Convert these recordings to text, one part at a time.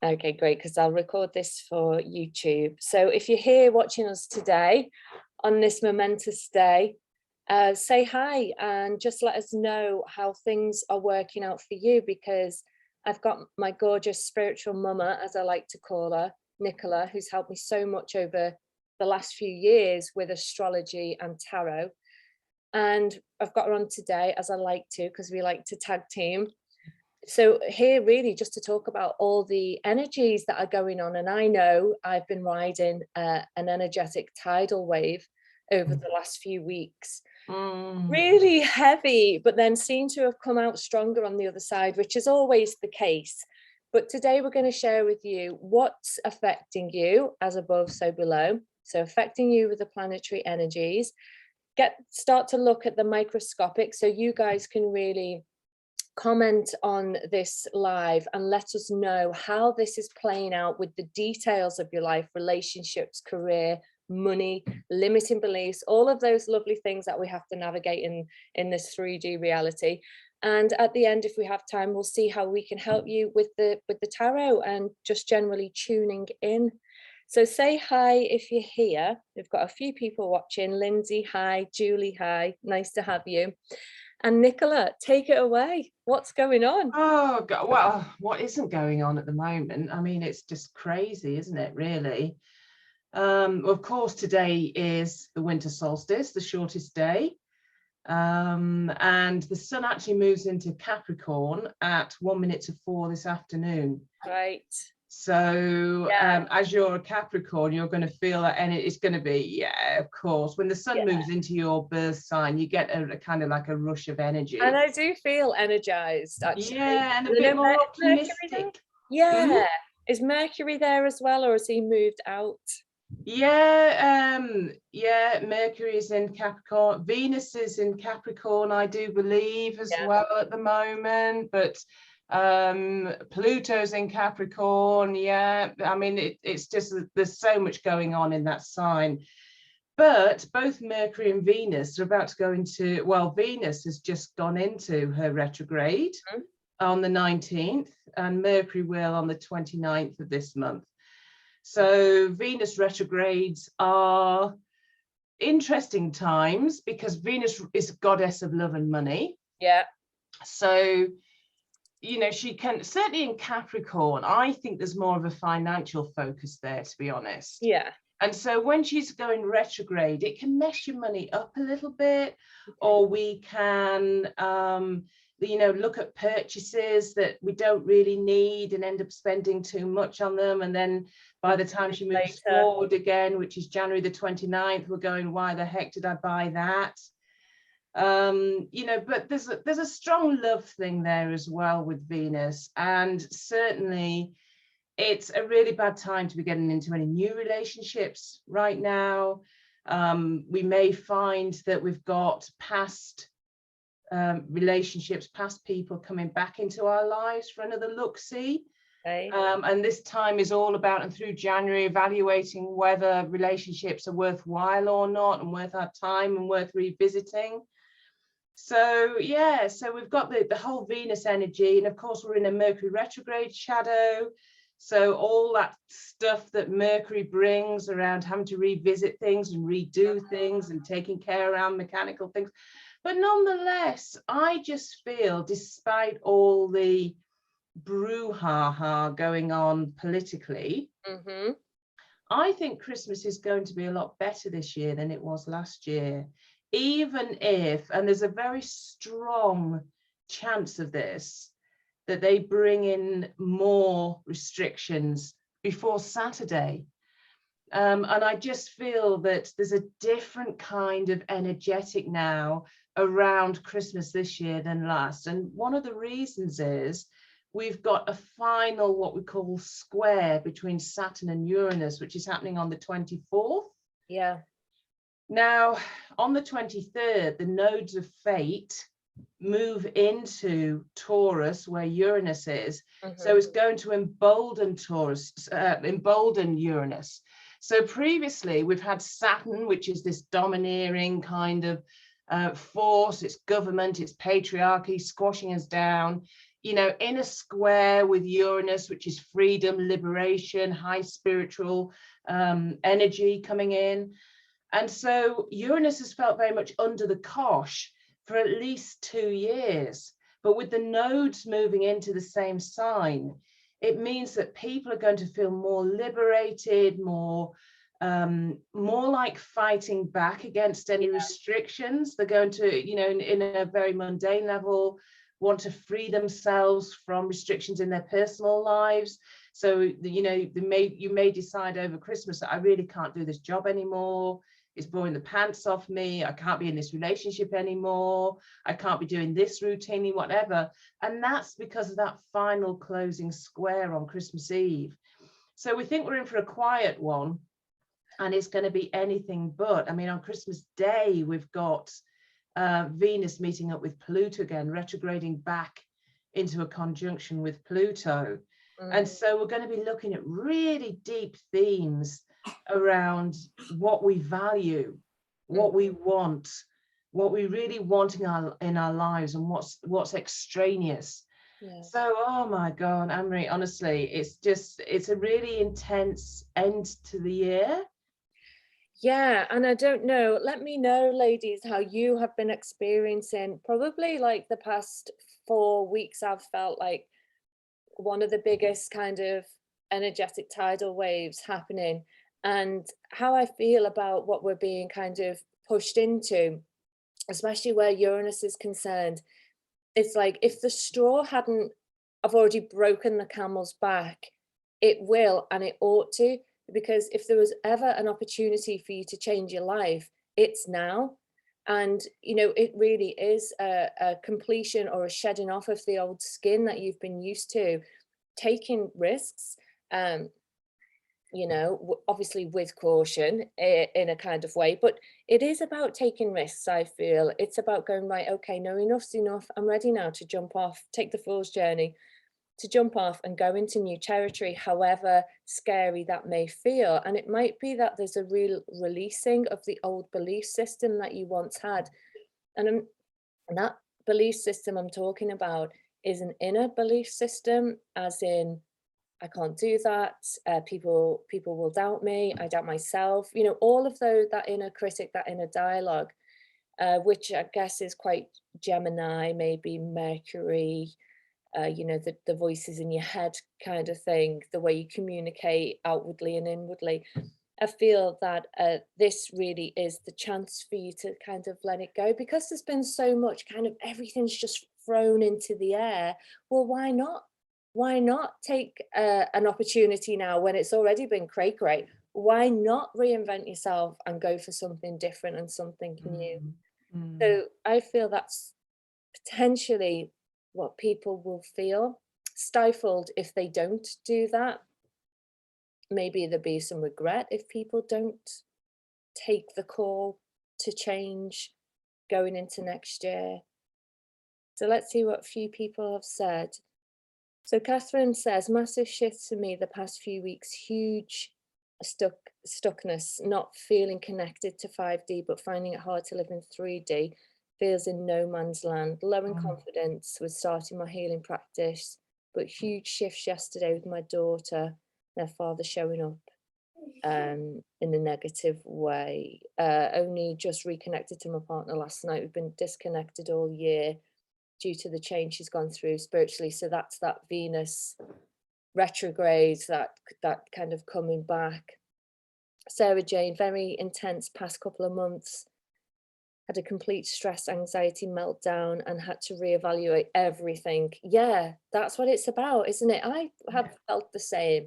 Okay, great, because I'll record this for YouTube. So if you're here watching us today on this momentous day, say hi and just let us know how things are working out for you, because I've got my gorgeous spiritual mama, as I like to call her, Nicola, who's helped me so much over the last few years with astrology and tarot. And I've got her on today, as I like to, because we like to tag team. So here really just to talk about all the energies that are going on. And I know I've been riding an energetic tidal wave over the last few weeks. Really heavy, but then seem to have come out stronger on the other side, which is always the case. But today we're going to share with you what's affecting you, as above, so below. So affecting you with the planetary energies. Start to look at the microscopic, so you guys can really comment on this live and let us know how this is playing out with the details of your life, relationships, career, money, limiting beliefs, all of those lovely things that we have to navigate in this 3D reality. And at the end, if we have time, we'll see how we can help you with the tarot and just generally tuning in. So say hi if you're here. We've got a few people watching. Lindsay, hi. Julie, hi. Nice to have you. And Nicola, take it away. What's going on? Oh God, well, what isn't going on at the moment? I mean, it's just crazy, isn't it, really? Of course, today is the winter solstice, the shortest day. And the sun actually moves into Capricorn at 1:04 this afternoon. Right. So as you're a Capricorn, you're going to feel that, and it's going to be, yeah, of course, when the sun moves into your birth sign, you get a kind of like a rush of energy. And I do feel energized, actually. Yeah, and a bit more optimistic. Yeah. Is Mercury there as well, or has he moved out? Yeah, Mercury is in Capricorn. Venus is in Capricorn, I do believe, as well at the moment, but Pluto's in Capricorn. I mean, it's just, there's so much going on in that sign. But both Mercury and Venus are about to go into, well, Venus has just gone into her retrograde on the 19th, and Mercury will on the 29th of this month. So Venus retrogrades are interesting times because Venus is a goddess of love and money. Yeah. So, you know, she can, certainly in Capricorn, I think there's more of a financial focus there, to be honest. Yeah. And so when she's going retrograde, it can mess your money up a little bit, or we can, you know, look at purchases that we don't really need and end up spending too much on them. And then by the time she moves forward again, which is January the 29th, we're going, why the heck did I buy that? You know, but there's a strong love thing there as well with Venus. And certainly it's a really bad time to be getting into any new relationships right now. We may find that we've got past relationships, past people coming back into our lives for another look-see. And this time is all about, and through January, evaluating whether relationships are worthwhile or not, and worth our time and worth revisiting. So yeah, so we've got the whole Venus energy, and of course we're in a Mercury retrograde shadow. So all that stuff that Mercury brings around having to revisit things and redo things and taking care around mechanical things. But nonetheless, I just feel, despite all the brouhaha going on politically, I think Christmas is going to be a lot better this year than it was last year. Even if, and there's a very strong chance of this, that they bring in more restrictions before Saturday. And I just feel that there's a different kind of energetic now around Christmas this year than last. And one of the reasons is we've got a final, what we call square between Saturn and Uranus, which is happening on the 24th. Yeah. Now, on the 23rd, the nodes of fate move into Taurus, where Uranus is. So it's going to embolden embolden Uranus. So previously we've had Saturn, which is this domineering kind of force, it's government, it's patriarchy, squashing us down. you know, in a square with Uranus, which is freedom, liberation, high spiritual energy coming in. And so Uranus has felt very much under the cosh for at least 2 years. But with the nodes moving into the same sign, it means that people are going to feel more liberated, more like fighting back against any restrictions. They're going to, you know, in a very mundane level, want to free themselves from restrictions in their personal lives. So, you know, you may decide over Christmas that I really can't do this job anymore. It's boring the pants off me. I can't be in this relationship anymore. I can't be doing this routinely, whatever. And that's because of that final closing square on Christmas Eve. So we think we're in for a quiet one, and it's going to be anything but. I mean, on Christmas Day, we've got Venus meeting up with Pluto again, retrograding back into a conjunction with Pluto. And so we're going to be looking at really deep themes around what we value, what we want, what we really want in our lives, and what's extraneous. So, oh my God, Anne-Marie, honestly, it's a really intense end to the year. Yeah, and I don't know, let me know, ladies, how you have been experiencing probably like the past 4 weeks. I've felt like one of the biggest kind of energetic tidal waves happening, and how I feel about what we're being kind of pushed into, especially where Uranus is concerned. It's like if the straw hadn't, I've already broken the camel's back, it will and it ought to, because if there was ever an opportunity for you to change your life, it's now. And you know, it really is a completion or a shedding off of the old skin that you've been used to, taking risks, you know, obviously with caution in a kind of way, but it is about taking risks. I feel it's about going, right, okay, no, enough's enough. I'm ready now to jump off, take the fool's journey, to jump off and go into new territory, however scary that may feel. And it might be that there's a real releasing of the old belief system that you once had. And that belief system I'm talking about is an inner belief system, as in, I can't do that. People will doubt me. I doubt myself. You know, all of those, that inner critic, that inner dialogue, which I guess is quite Gemini, maybe Mercury. You know, the voices in your head kind of thing, the way you communicate outwardly and inwardly. I feel that this really is the chance for you to kind of let it go, because there's been so much kind of everything's just thrown into the air. Well, why not? Why not take an opportunity now when it's already been cray-cray? Why not reinvent yourself and go for something different and something new? So I feel that's potentially what people will feel stifled if they don't do that. Maybe there'll be some regret if people don't take the call to change going into next year. So let's see what a few people have said. So Catherine says, massive shifts for me the past few weeks, huge stuckness, not feeling connected to 5D, but finding it hard to live in 3D, feels in no man's land, low in confidence with starting my healing practice, but huge shifts yesterday with my daughter, their father showing up in a negative way. Only just reconnected to my partner last night. We've been disconnected all year due to the change she's gone through spiritually. So that's that Venus retrogrades, that kind of coming back. Sarah Jane, very intense past couple of months. Had a complete stress, anxiety meltdown and had to reevaluate everything. Yeah, that's what it's about, isn't it? I have felt the same.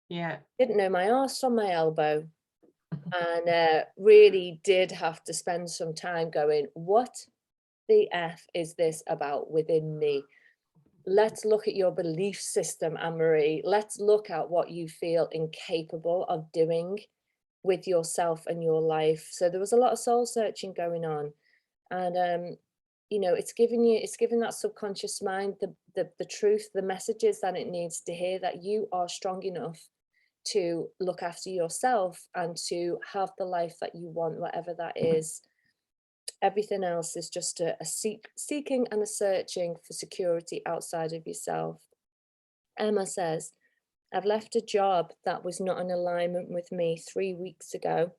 Yeah. Didn't know my arse from my elbow. And really did have to spend some time going, what the F is this about within me? Let's look at your belief system, Anne-Marie. Let's look at what you feel incapable of doing with yourself and your life. So there was a lot of soul searching going on. And you know, it's giving that subconscious mind the truth, the messages that it needs to hear, that you are strong enough to look after yourself and to have the life that you want, whatever that is. Everything else is just a seeking and a searching for security outside of yourself. Emma says, I've left a job that was not in alignment with me 3 weeks ago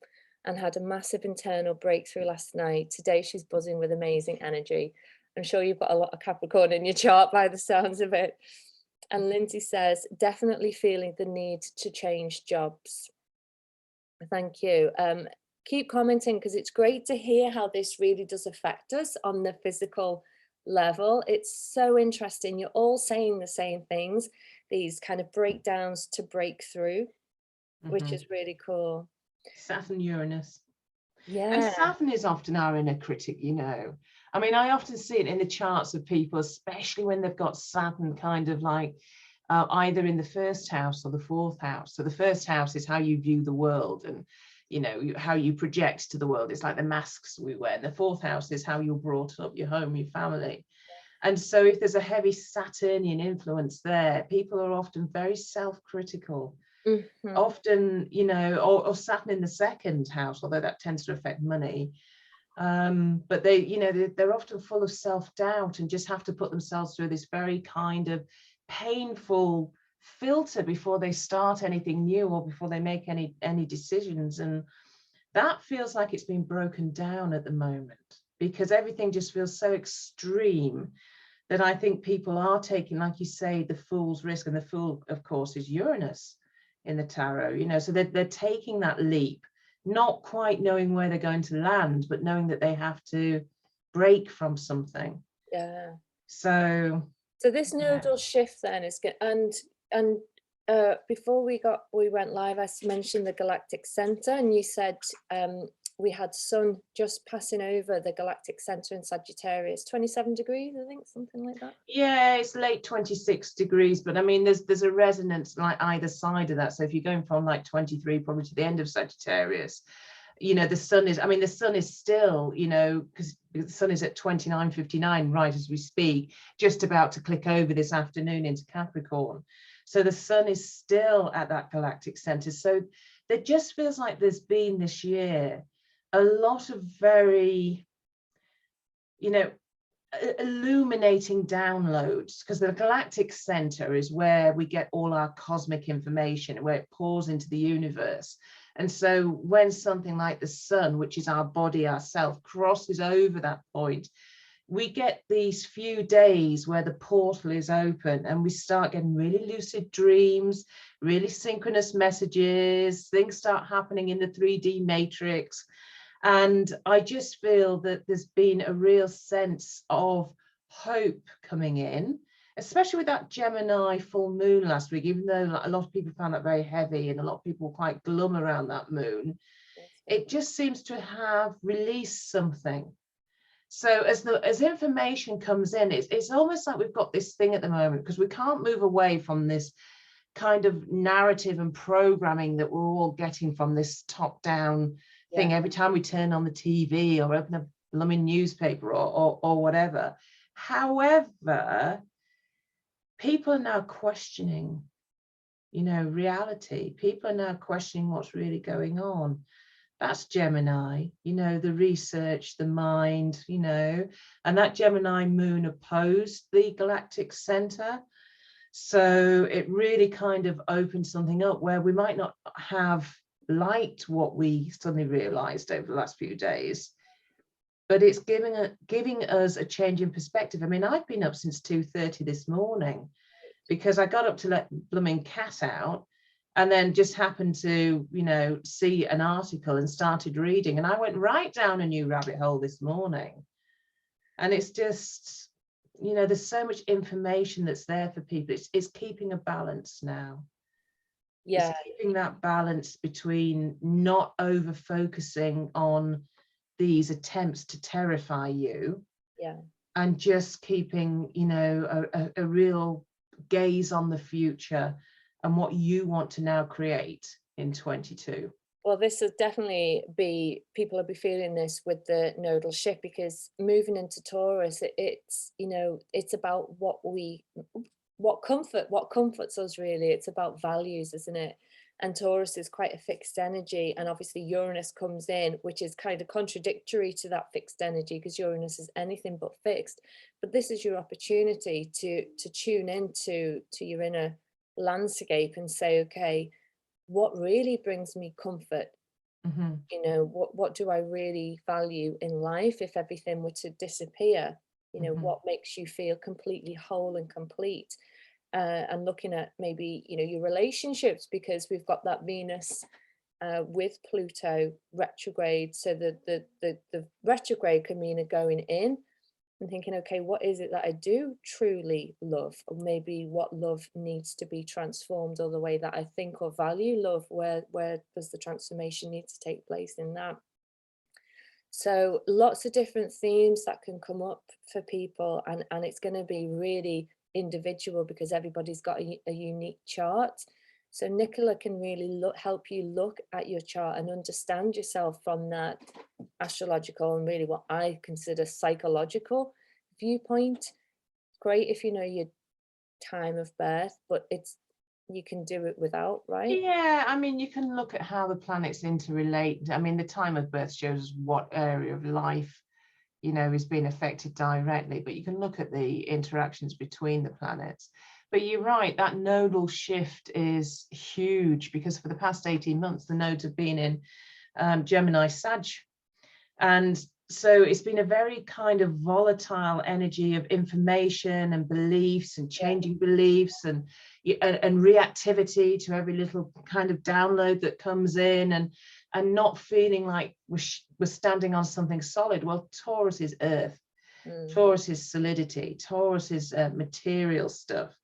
and had a massive internal breakthrough last night. Today she's buzzing with amazing energy. I'm sure you've got a lot of Capricorn in your chart by the sounds of it. And Lindsay says, definitely feeling the need to change jobs. Thank you. Keep commenting, because it's great to hear how this really does affect us on the physical level. It's so interesting. You're all saying the same things, these kind of breakdowns to break through, which is really cool. Saturn, Uranus. Yeah. And Saturn is often our inner critic, you know. I mean, I often see it in the charts of people, especially when they've got Saturn kind of like either in the first house or the fourth house. So the first house is how you view the world and, you know, how you project to the world. It's like the masks we wear. And the fourth house is how you're brought up, your home, your family. And so if there's a heavy Saturnian influence there, people are often very self-critical. Often, you know, or Saturn in the second house, although that tends to affect money. But they, you know, they're often full of self-doubt and just have to put themselves through this very kind of painful filter before they start anything new or before they make any decisions. And that feels like it's been broken down at the moment, because everything just feels so extreme that I think people are taking, like you say, the fool's risk. And the fool, of course, is Uranus in the tarot, you know, so they're taking that leap, not quite knowing where they're going to land, but knowing that they have to break from something. Yeah. So this nodal shift then is good. And before we went live, I mentioned the galactic center, and you said we had Sun just passing over the galactic center in Sagittarius, 27 degrees, I think, something like that. Yeah, it's late 26 degrees, but I mean, there's a resonance like either side of that. So if you're going from like 23 probably to the end of Sagittarius, you know, the sun is still, you know, because the sun is at 29:59 right as we speak, just about to click over this afternoon into Capricorn. So the sun is still at that galactic center. So there just feels like there's been this year a lot of very, you know, illuminating downloads, because the galactic center is where we get all our cosmic information, where it pours into the universe. And so when something like the sun, which is our body, ourself, crosses over that point, we get these few days where the portal is open and we start getting really lucid dreams, really synchronous messages, things start happening in the 3D matrix. And I just feel that there's been a real sense of hope coming in, especially with that Gemini full moon last week, even though a lot of people found that very heavy and a lot of people were quite glum around that moon. It just seems to have released something. So as information comes in, it's almost like we've got this thing at the moment, because we can't move away from this kind of narrative and programming that we're all getting from this top-down thing every time we turn on the TV or open a blooming newspaper or whatever. However, people are now questioning, you know, reality. People are now questioning what's really going on. That's Gemini, you know, the research, the mind, you know, and that Gemini moon opposed the galactic center. So it really kind of opened something up where we might not have liked what we suddenly realized over the last few days, but it's giving us a change in perspective. I mean, I've been up since 2:30 this morning because I got up to let blooming cat out and then just happened to, you know, see an article and started reading, and I went right down a new rabbit hole this morning. And it's just, you know, there's so much information that's there for people. It's keeping a balance now. Yeah, it's keeping that balance between not over focusing on these attempts to terrify you, and just keeping, you know, a real gaze on the future and what you want to now create in 22. Well, this will definitely be, people will be feeling this with the nodal shift, because moving into Taurus, it's, you know, it's about what comforts us really. It's about values, isn't it? and Taurus is quite a fixed energy, and obviously Uranus comes in, which is kind of contradictory to that fixed energy, because Uranus is anything but fixed. But this is your opportunity to tune into your inner landscape and say, okay, what really brings me comfort? You know, what do I really value in life? If everything were to disappear, you know, what makes you feel completely whole and complete? And looking at maybe, you know, your relationships, because we've got that Venus with Pluto retrograde. So the retrograde can mean a going in and thinking, okay, what is it that I do truly love? Or maybe what love needs to be transformed, or the way that I think or value love, where does the transformation need to take place in that? So lots of different themes that can come up for people, and it's going to be really individual because everybody's got a unique chart. So Nicola can really help you look at your chart and understand yourself from that astrological and really what I consider psychological viewpoint. Great if you know your time of birth, but you can do it without, right? Yeah, I mean, you can look at how the planets interrelate. I mean, the time of birth shows what area of life, you know, is being affected directly, but you can look at the interactions between the planets. But you're right, that nodal shift is huge, because for the past 18 months, the nodes have been in Gemini Sag. And so it's been a very kind of volatile energy of information and beliefs and changing beliefs and reactivity to every little kind of download that comes in, and not feeling like we're standing on something solid. Well, Taurus is earth, Taurus is solidity, Taurus is material stuff.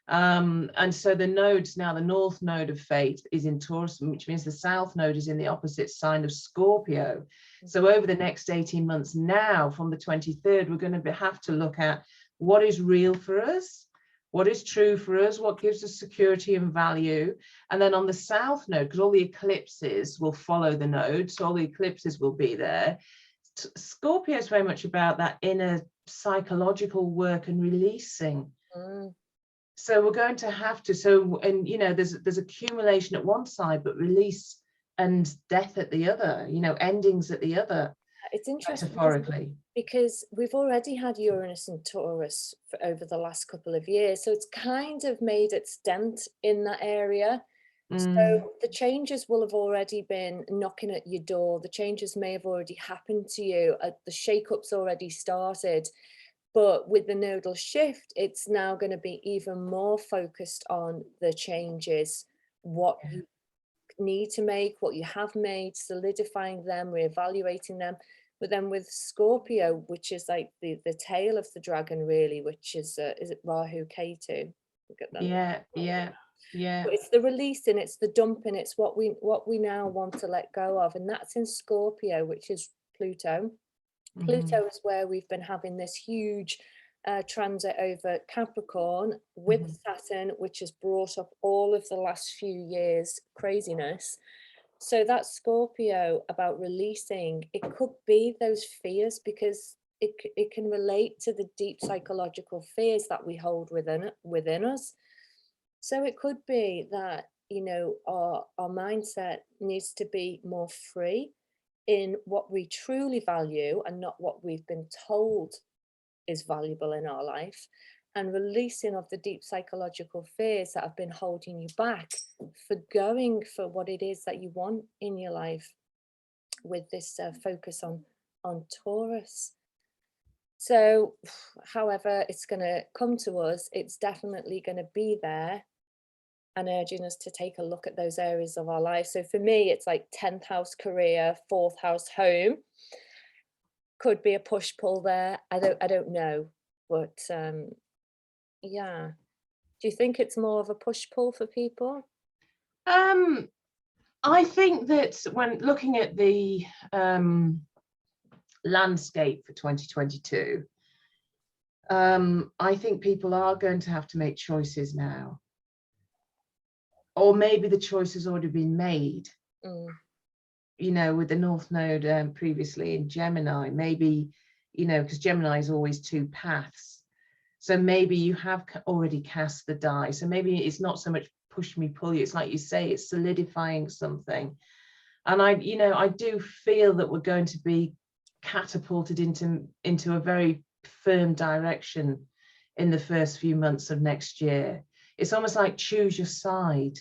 And so the nodes now, the north node of fate is in Taurus, which means the south node is in the opposite sign of Scorpio. So over the next 18 months now, from the 23rd, we're going to have to look at what is real for us, what is true for us, what gives us security and value. And then on the south node, because all the eclipses will follow the node, so all the eclipses will be there. Scorpio is very much about that inner psychological work and releasing. So we're going to have to, and you know, there's accumulation at one side, but release and death at the other, you know, endings at the other. It's interesting, metaphorically, because we've already had Uranus and Taurus for over the last couple of years, so it's kind of made its dent in that area. So the changes will have already been knocking at your door. The changes may have already happened to you. The shake-up's already started. But with the nodal shift, it's now going to be even more focused on the changes, what you need to make, what you have made, solidifying them, reevaluating them. But then with Scorpio, which is like the tail of the dragon, really, which is it Rahu Ketu? Yeah. But it's the releasing, it's the dumping, it's what we now want to let go of, and that's in Scorpio, which is Pluto. Pluto is where we've been having this huge transit over Capricorn with Saturn, which has brought up all of the last few years craziness. So that's Scorpio about releasing. It could be those fears, because it can relate to the deep psychological fears that we hold within us. So it could be that, you know, our mindset needs to be more free in what we truly value and not what we've been told is valuable in our life, and releasing of the deep psychological fears that have been holding you back for going for what it is that you want in your life, with this focus on Taurus. So however it's going to come to us, it's definitely going to be there and urging us to take a look at those areas of our life. So for me, it's like 10th house career, 4th house home. Could be a push-pull there. I don't know. But yeah. Do you think it's more of a push-pull for people? I think that when looking at the landscape for 2022, I think people are going to have to make choices now. Or maybe the choice has already been made, you know, with the North Node previously in Gemini, maybe, you know, because Gemini is always two paths. So maybe you have already cast the die. So maybe it's not so much push me, pull you. It's like you say, it's solidifying something. And I do feel that we're going to be catapulted into a very firm direction in the first few months of next year. It's almost like choose your side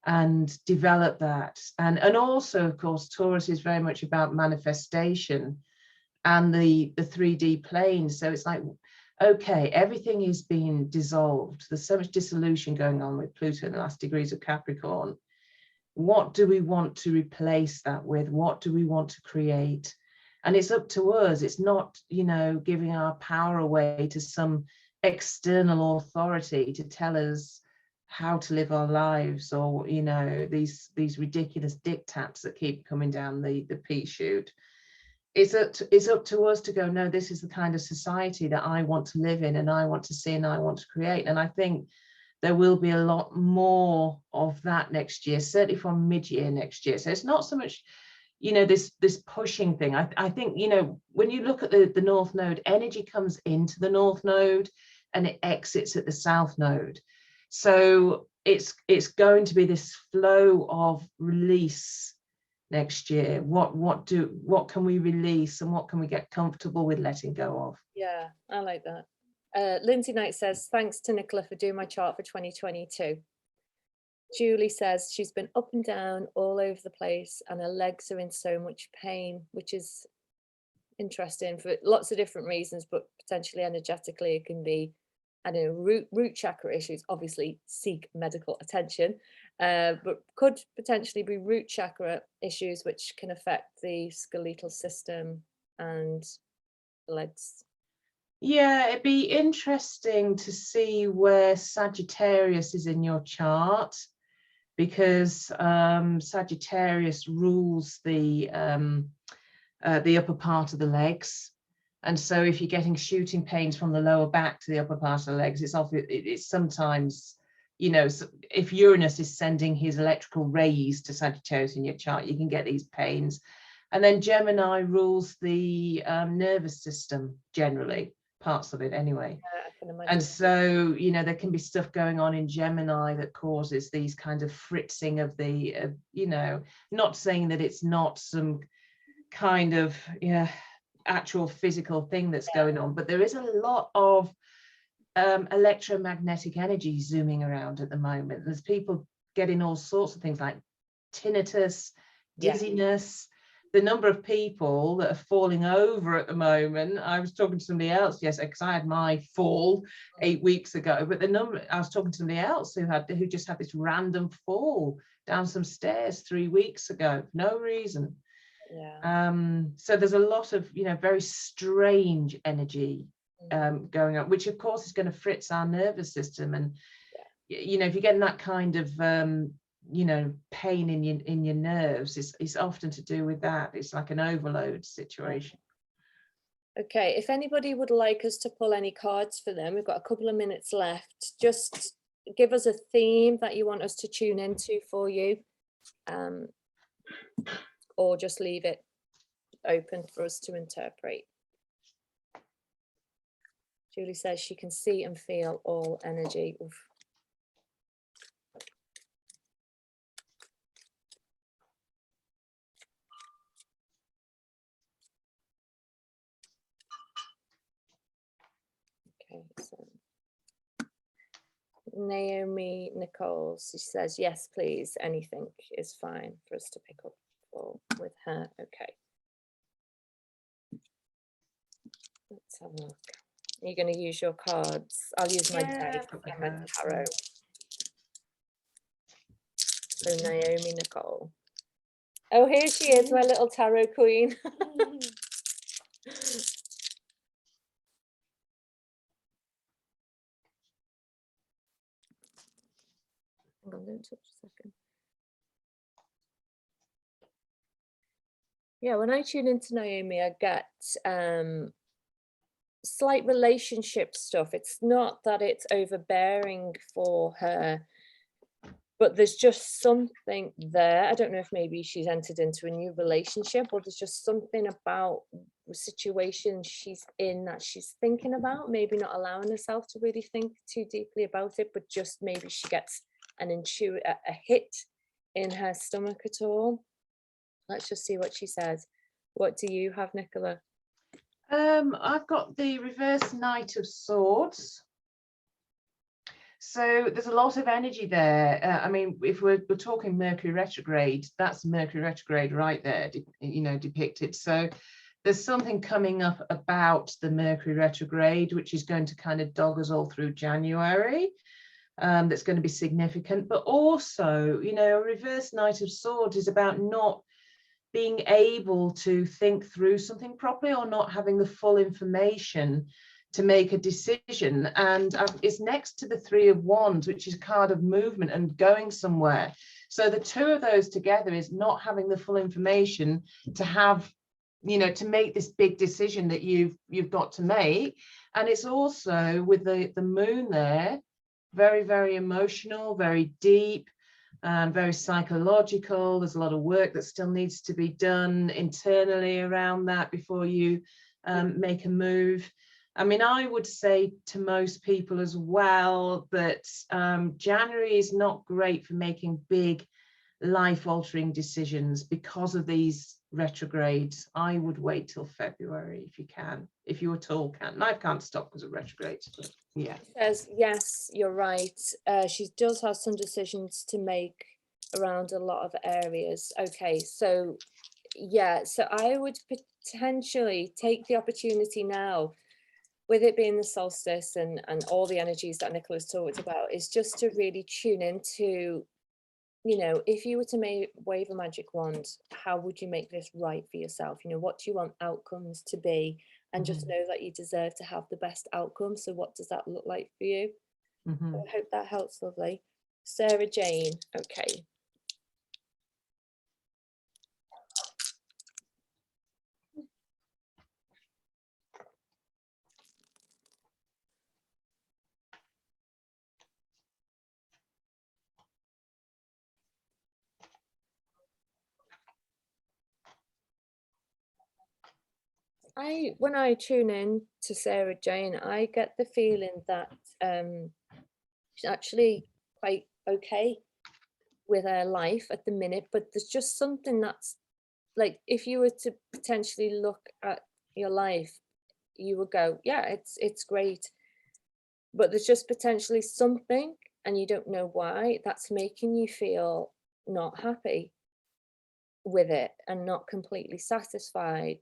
and develop that. And also, of course, Taurus is very much about manifestation and the 3D plane. So it's like, okay, everything is being dissolved. There's so much dissolution going on with Pluto in the last degrees of Capricorn. What do we want to replace that with? What do we want to create? And it's up to us. It's not, giving our power away to some external authority to tell us how to live our lives, or, these ridiculous diktats that keep coming down the pea shoot. It's up to us to go, no, this is the kind of society that I want to live in, and I want to see, and I want to create. And I think there will be a lot more of that next year, certainly from mid-year next year. So it's not so much, this pushing thing. I think, when you look at the North Node, energy comes into the North Node and it exits at the South Node. So it's going to be this flow of release next year. What can we release, and what can we get comfortable with letting go of? Yeah, I like that. Lindsay Knight says, thanks to Nicola for doing my chart for 2022. Julie says she's been up and down all over the place and her legs are in so much pain, which is interesting for lots of different reasons, but potentially energetically it can be, I don't know, root chakra issues. Obviously seek medical attention, but could potentially be root chakra issues which can affect the skeletal system and the legs. Yeah, it'd be interesting to see where Sagittarius is in your chart, because Sagittarius rules the upper part of the legs. And so if you're getting shooting pains from the lower back to the upper part of the legs, it's sometimes, if Uranus is sending his electrical rays to Sagittarius in your chart, you can get these pains. And then Gemini rules the nervous system, generally, parts of it anyway. Yeah, I can imagine. And so, there can be stuff going on in Gemini that causes these kind of fritzing of the, not saying that it's not some kind of, actual physical thing that's going on, but there is a lot of electromagnetic energy zooming around at the moment. There's people getting all sorts of things like tinnitus, dizziness. The number of people that are falling over at the moment. I was talking to somebody else yesterday, because I had my fall 8 weeks ago, but I was talking to somebody else who just had this random fall down some stairs 3 weeks ago, no reason. So there's a lot of very strange energy going on, which of course is going to fritz our nervous system. And if you're getting that kind of pain in your nerves, it's often to do with that. It's like an overload situation. Okay, if anybody would like us to pull any cards for them, we've got a couple of minutes left. Just give us a theme that you want us to tune into for you, or just leave it open for us to interpret. Julie says she can see and feel all energy. Oof. Okay, so Naomi Nicole, she says, yes, please, anything is fine for us to pick up with her. Okay. Let's have a look. You're going to use your cards. I'll use my deck and my tarot. So Naomi Nicole. Oh, here she is, my little tarot queen. Hang on, don't touch a second. Yeah, when I tune into Naomi, I get slight relationship stuff. It's not that it's overbearing for her, but there's just something there. I don't know if maybe she's entered into a new relationship, or there's just something about the situation she's in that she's thinking about, maybe not allowing herself to really think too deeply about it, but just maybe she gets an a hit in her stomach at all? Let's just see what she says. What do you have, Nicola? I've got the reverse Knight of Swords. So there's a lot of energy there. I mean, if we're talking Mercury retrograde, that's Mercury retrograde right there, you know, depicted. So there's something coming up about the Mercury retrograde, which is going to kind of dog us all through January. That's going to be significant. But also, you know, a reverse Knight of Swords is about not being able to think through something properly, or not having the full information to make a decision. And it's next to the Three of Wands, which is a card of movement and going somewhere. So the two of those together is not having the full information to have, you know, to make this big decision that you've got to make. And it's also with the moon there, very, very emotional, very deep, very psychological. There's a lot of work that still needs to be done internally around that before you make a move. I mean, I would say to most people as well that January is not great for making big life-altering decisions because of these retrogrades. I would wait till February if you can, if you at all can. Life can't stop because of retrogrades, but yeah. She says, yes, you're right. She does have some decisions to make around a lot of areas. Okay, so yeah, so I would potentially take the opportunity now, with it being the solstice and all the energies that Nicola's talked about, is just to really tune into, you know, if you were to wave a magic wand, how would you make this right for yourself? You know, what do you want outcomes to be? And just know that you deserve to have the best outcome. So what does that look like for you? So I hope that helps, lovely. Sarah Jane, okay. When I tune in to Sarah Jane, I get the feeling that she's actually quite okay with her life at the minute, but there's just something that's like, if you were to potentially look at your life, you would go, yeah, it's great, but there's just potentially something, and you don't know why, that's making you feel not happy with it and not completely satisfied.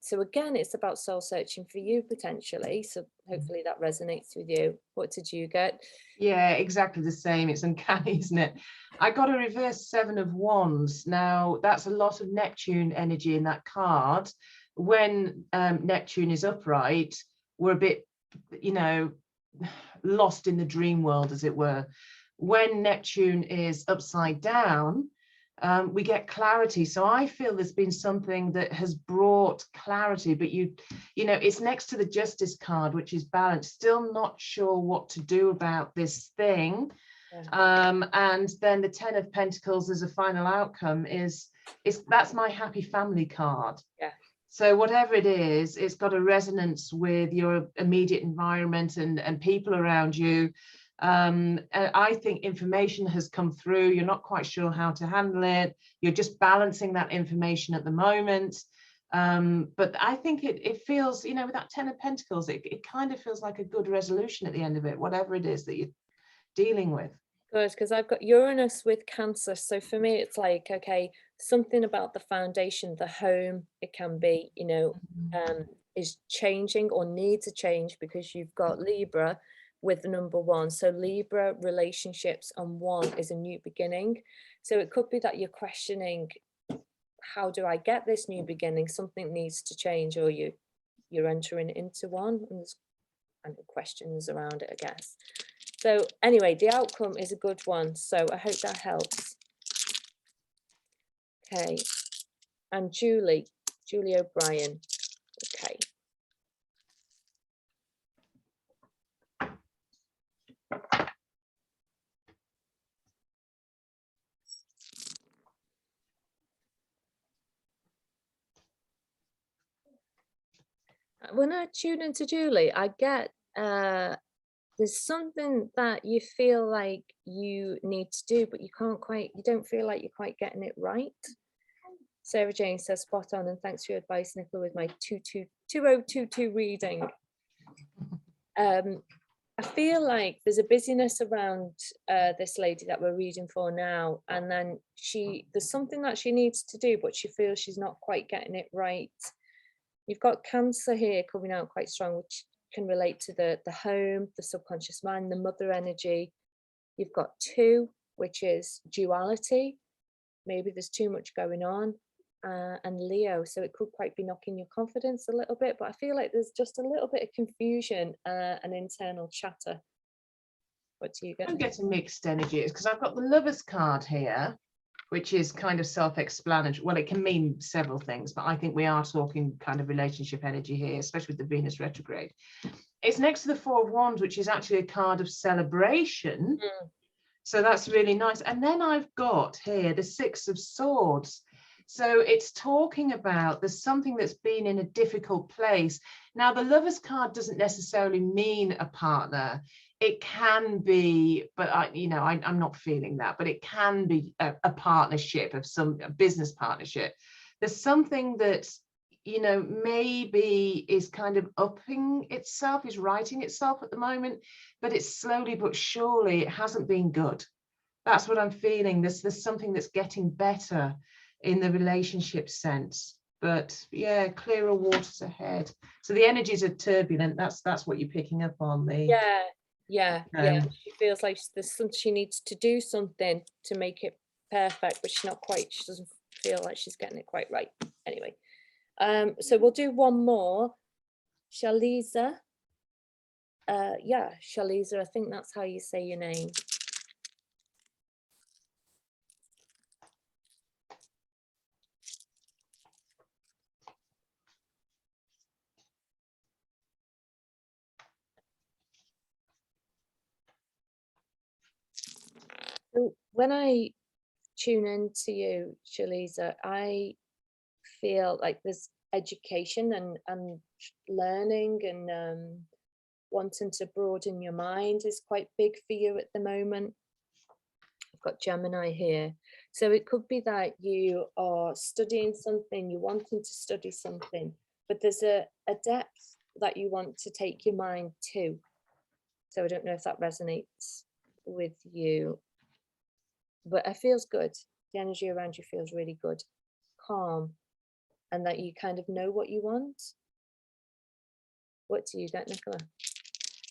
So again, it's about soul searching for you potentially. So hopefully that resonates with you. What did you get? Yeah, exactly the same. It's uncanny, isn't it? I got a reverse Seven of Wands. Now, that's a lot of Neptune energy in that card. When Neptune is upright, we're a bit, you know, lost in the dream world, as it were. When Neptune is upside down, we get clarity. So I feel there's been something that has brought clarity, but you know, it's next to the Justice card, which is balance, still not sure what to do about this thing. And then the Ten of Pentacles as a final outcome is that's my happy family card. Yeah. So whatever it is, it's got a resonance with your immediate environment and people around you. And I think information has come through. You're not quite sure how to handle it. You're just balancing that information at the moment. But I think it feels, you know, with that Ten of Pentacles, it kind of feels like a good resolution at the end of it, whatever it is that you're dealing with. Good, because I've got Uranus with Cancer. So for me, it's like, okay, something about the foundation, the home, it can be, you know, is changing or needs a change, because you've got Libra with the number 1. So Libra, relationships, and 1 is a new beginning. So it could be that you're questioning, how do I get this new beginning? Something needs to change, or you're entering into one, and there's kind of questions around it, I guess. So anyway, the outcome is a good one. So I hope that helps. Okay. And Julie O'Brien. Okay. When I tune into Julie, I get there's something that you feel like you need to do, but you don't feel like you're quite getting it right. Sarah Jane says, spot on, and thanks for your advice, Nicola, with my 2022 reading. I feel like there's a busyness around this lady that we're reading for now, and then there's something that she needs to do, but she feels she's not quite getting it right. You've got Cancer here coming out quite strong, which can relate to the home, the subconscious mind, the mother energy. You've got 2, which is duality. Maybe there's too much going on. And Leo, so it could quite be knocking your confidence a little bit, but I feel like there's just a little bit of confusion and internal chatter. What do you get? I'm getting mixed energies because I've got the Lovers card here, which is kind of self-explanatory. Well, it can mean several things, but I think we are talking kind of relationship energy here, especially with the Venus retrograde. It's next to the 4 of Wands, which is actually a card of celebration. So that's really nice. And then I've got here the 6 of Swords. So it's talking about there's something that's been in a difficult place. Now, the Lovers card doesn't necessarily mean a partner. It can be, but I'm not feeling that, but it can be a partnership of a business partnership. There's something that, maybe is kind of upping itself, is writing itself at the moment, but it's slowly but surely, it hasn't been good. That's what I'm feeling. There's something that's getting better in the relationship sense, but yeah, clearer waters ahead. So the energies are turbulent. That's what you're picking up on. Yeah. She feels like she needs to do something to make it perfect, but she doesn't feel like she's getting it quite right. Anyway, so we'll do one more. Shaliza. Shaliza, I think that's how you say your name. So when I tune into you, Shaliza, I feel like there's education and learning and wanting to broaden your mind is quite big for you at the moment. I've got Gemini here. So it could be that you are studying something, you're wanting to study something, but there's a depth that you want to take your mind to. So I don't know if that resonates with you, but it feels good. The energy around you feels really good, calm, and that you kind of know what you want. What do you get, Nicola?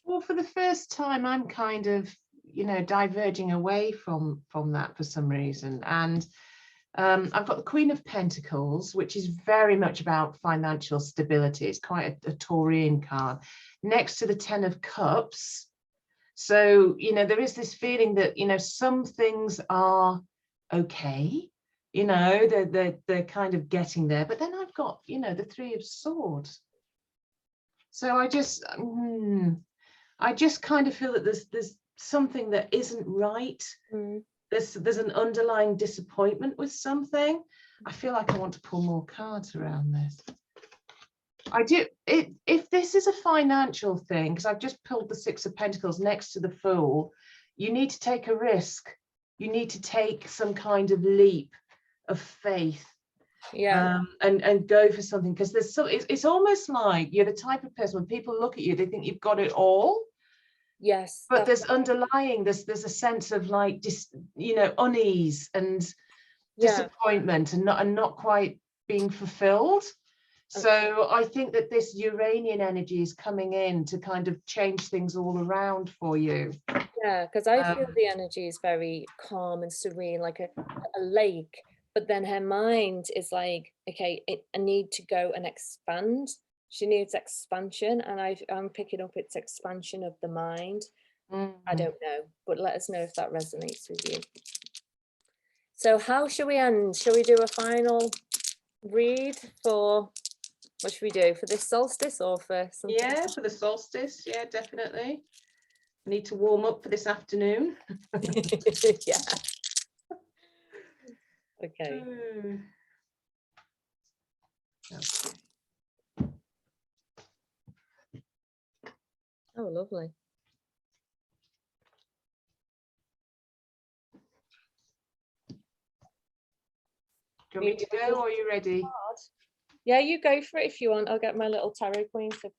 Well, for the first time, I'm kind of, diverging away from that for some reason. And I've got the Queen of Pentacles, which is very much about financial stability. It's quite a Taurian card, next to the 10 of Cups. So, there is this feeling that, some things are okay, they're kind of getting there. But then I've got, the 3 of Swords. So I just kind of feel that there's something that isn't right. There's an underlying disappointment with something. I feel like I want to pull more cards around this. I do. If this is a financial thing, because I've just pulled the 6 of Pentacles next to the Fool, you need to take a risk. You need to take some kind of leap of faith. Yeah. And go for something, because it's almost like you're the type of person when people look at you, they think you've got it all. Yes. But there's underlying, there's a sense of like unease and disappointment and not quite being fulfilled. So I think that this Uranian energy is coming in to kind of change things all around for you. Yeah, because I feel the energy is very calm and serene, like a lake. But then her mind is like, okay, I need to go and expand. She needs expansion, and I'm picking up it's expansion of the mind. I don't know, but let us know if that resonates with you. So how shall we end? Shall we do a final read for, what should we do, for this solstice or for something? Yeah, for the solstice. Yeah, definitely. I need to warm up for this afternoon. Yeah. Okay. Oh, lovely. Do you want me to go, or are you ready? Yeah, you go for it if you want. I'll get my little tarot queen to...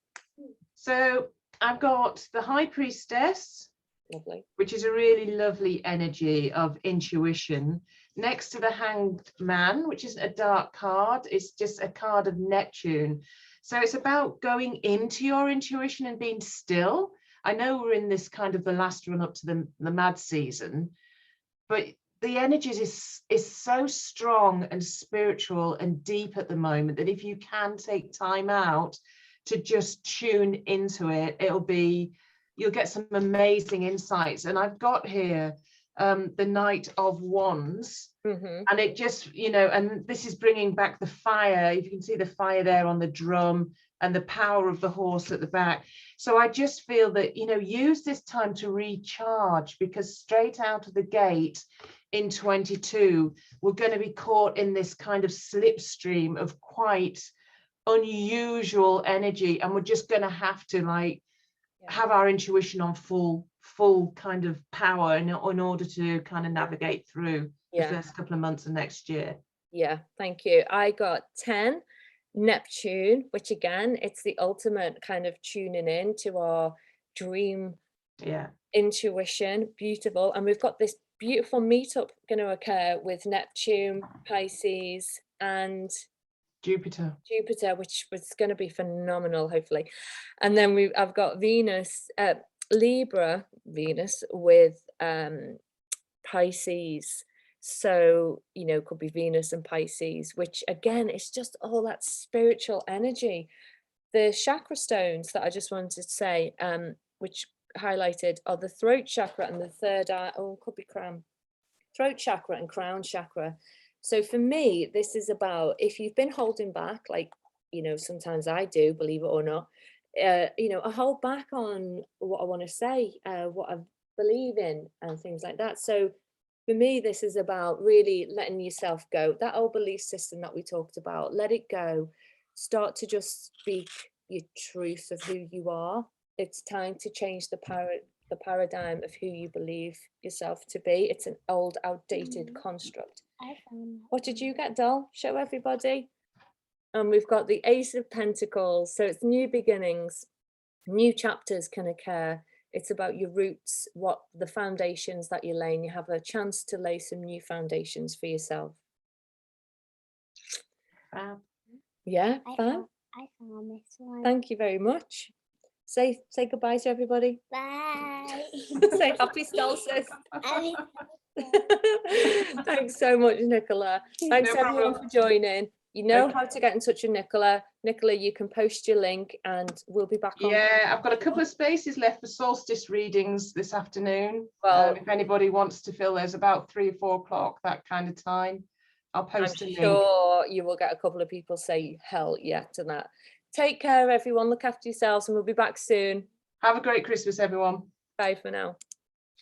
So I've got the High Priestess, Lovely. which is a really lovely energy of intuition, next to the Hanged Man, which isn't a dark card, it's just a card of Neptune. So it's about going into your intuition and being still. I know we're in this kind of the last run up to the mad season, but the energies is so strong and spiritual and deep at the moment that if you can take time out to just tune into it, you'll get some amazing insights. And I've got here the Knight of Wands, and it just, you know, and this is bringing back the fire. You can see the fire there on the drum and the power of the horse at the back. So I just feel that, you know, use this time to recharge, because straight out of the gate in 22, we're going to be caught in this kind of slipstream of quite unusual energy, and we're just going to have to have our intuition on full kind of power in order to kind of navigate through the first couple of months of next year. Yeah, thank you. I got 10 Neptune, which again, it's the ultimate kind of tuning in to our dream intuition. Beautiful. And we've got this beautiful meetup going to occur with Neptune, Pisces and Jupiter, which was going to be phenomenal, hopefully. And then I've got Venus, Libra Venus with Pisces. So, you know, could be Venus and Pisces, which again, it's just all that spiritual energy. The chakra stones that I just wanted to say, which highlighted, are the throat chakra and the third eye, could be crown, throat chakra and crown chakra. So for me, this is about, if you've been holding back, like, you know, sometimes I do, believe it or not, you know, I hold back on what I want to say, what I believe in and things like that. So for me, this is about really letting yourself go. That old belief system that we talked about, let it go. Start to just speak your truth of who you are. It's time to change the paradigm of who you believe yourself to be. It's an old, outdated construct. What did you get, doll? Show everybody. And we've got the Ace of Pentacles. So it's new beginnings, new chapters can occur. It's about your roots, what the foundations that you're laying. You have a chance to lay some new foundations for yourself. Yeah, fab. I found this one. Thank you very much. Say goodbye to everybody. Bye. Say happy solstice. Thanks so much, Nicola. Thanks everyone for joining. You know how to get in touch with Nicola. Nicola, you can post your link and we'll be back on. Yeah, I've got a couple of spaces left for solstice readings this afternoon. Well, if anybody wants to fill, there's about 3 or 4 o'clock, that kind of time. I'll post a link. Sure, you will get a couple of people say hell yeah to that. Take care, everyone. Look after yourselves and we'll be back soon. Have a great Christmas, everyone. Bye for now.